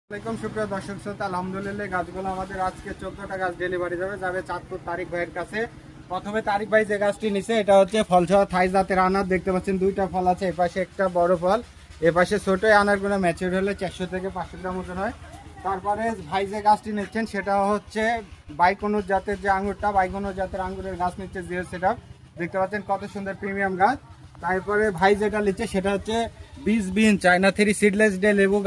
আসসালামাইকুম সুপ্রিয় দর্শক শ্রোতা, আলহামদুলিল্লাহ গাছগুলো আমাদের আজকে 14টা গাছ ডেলিভারি যাবে চাঁদপুর তারিক ভাইয়ের কাছে। প্রথমে তারিক ভাই যে গাছটি নিছে এটা হচ্ছে ফলসহ থাই জাতের আনার। দেখতে পাচ্ছেন দুইটা ফল আছে, এপাশে একটা বড় ফল, এপাশে ছোট। আনারগুলো ম্যাচিউর হলে 400 থেকে 500 গ্রাম ওজন হয়। তারপরে ভাই যে গাছটি নিচ্ছেন সেটা হচ্ছে বাইকনুর জাতের যে আঙুরটা, বাইকনুর জাতের আঙুরের গাছ নিচ্ছে জিও সেটআপ। দেখতে পাচ্ছেন কত সুন্দর প্রিমিয়াম গাছ। তারপরে ভাই যেটা নিচ্ছে সেটা হচ্ছে বীজবিহীন চায়না 3 সিডলেস ডে লেবু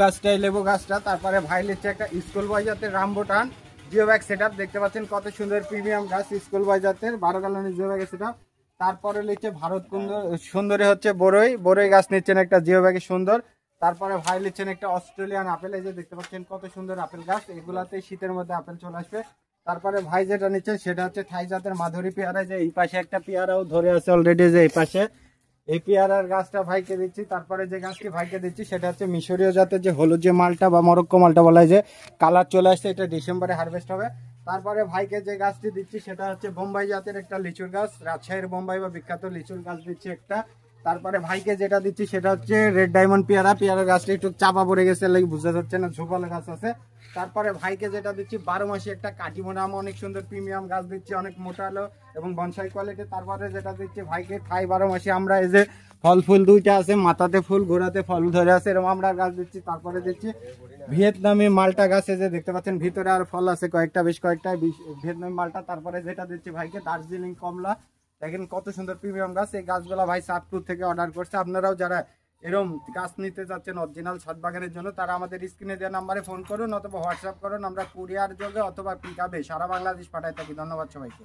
গাছটা। তারপরে ভাই নিচ্ছে একটা স্কুল বয় জাতের রামবুটান জিও ব্যাগ সেটআপ। দেখতে পাচ্ছেন কত সুন্দর প্রিমিয়াম গাছ, স্কুল বয় জাতের 12 গ্যালনের জিও ব্যাগ সেটআপ। তারপরে নিচ্ছে ভারত সুন্দরী হচ্ছে বড়ই গাছ নিচ্ছেন একটা জিও ব্যাগে সুন্দর। তারপরে ভাই নিচ্ছেন একটা অস্ট্রেলিয়ান আপেল, এই যে দেখতে পাচ্ছেন কত সুন্দর আপেল গাছ, এগুলাতে শীতের মধ্যে আপেল চলে আসবে। তারপরে ভাই যেটা নিচ্ছেন সেটা হচ্ছে থাই জাতের মাধুরী পেয়ারা, যে এই পাশে একটা পেয়ারাও ধরে আছে অলরেডি, যে এই পাশে এই পেয়ারার গাছটা ভাইকে দিচ্ছি। তারপরে যে গাছটি ভাইকে দিচ্ছি সেটা হচ্ছে মিশরীয় জাতের যে হলুদ যে মালটা বা মরক্কো মালটা বলা হয়, যে কালার চলে আসছে, এটা ডিসেম্বরে হারভেস্ট হবে। তারপরে ভাইকে যে গাছটি দিচ্ছি সেটা হচ্ছে বোম্বাই জাতের একটা লিচুর গাছ, রাজশাহীর বোম্বাই বা বিখ্যাত লিচুর গাছ দিচ্ছি একটা। তারপরে ভাইকে যেটা দিচ্ছি সেটা হচ্ছে রেড ডায়মন্ড পেয়ারা গাছটা একটু চাপা পড়ে গেছে, বুঝতে যাচ্ছে না, ঝোপালো গাছ আছে। তারপরে ভাইকে যেটা দিচ্ছি 12 মাসি একটা কাটিমোনা অনেক সুন্দর প্রিমিয়াম গাছ দিচ্ছি, অনেক মোটালো এবং বনসাই কোয়ালিটি। তারপরে যেটা দিচ্ছি ভাইকে থাই 12 মাসি আমরা, এই যে ফল ফুল দুইটা আছে, মাথাতে ফুল গোড়াতে ফল ধরে আছে, এরকম আমরা গাছ দিচ্ছি। তারপরে দিচ্ছি ভিয়েতনামি মালটা গাছ, এই যে দেখতে পাচ্ছেন ভিতরে আর ফল আছে কয়েকটা, বেশ কয়েকটা ভিয়েতনামি মালটা। তারপরে যেটা দিচ্ছি ভাইকে দার্জিলিং কমলা, দেখেন কত সুন্দর প্রিমিয়াম গাছ। এই গাছগুলো ভাই চাঁদপুর থেকে অর্ডার করছে। আপনারাও যারা এরকম গাছ নিতে যাচ্ছেন অরিজিনাল ছাদ বাগানের জন্য, তারা আমাদের স্ক্রিনে দেওয়া নাম্বারে ফোন করুন অথবা হোয়াটসঅ্যাপ করুন, আমরা কুরিয়ার যোগে অথবা পিকআপে সারা বাংলাদেশ পাঠাই থাকি। ধন্যবাদ সবাইকে।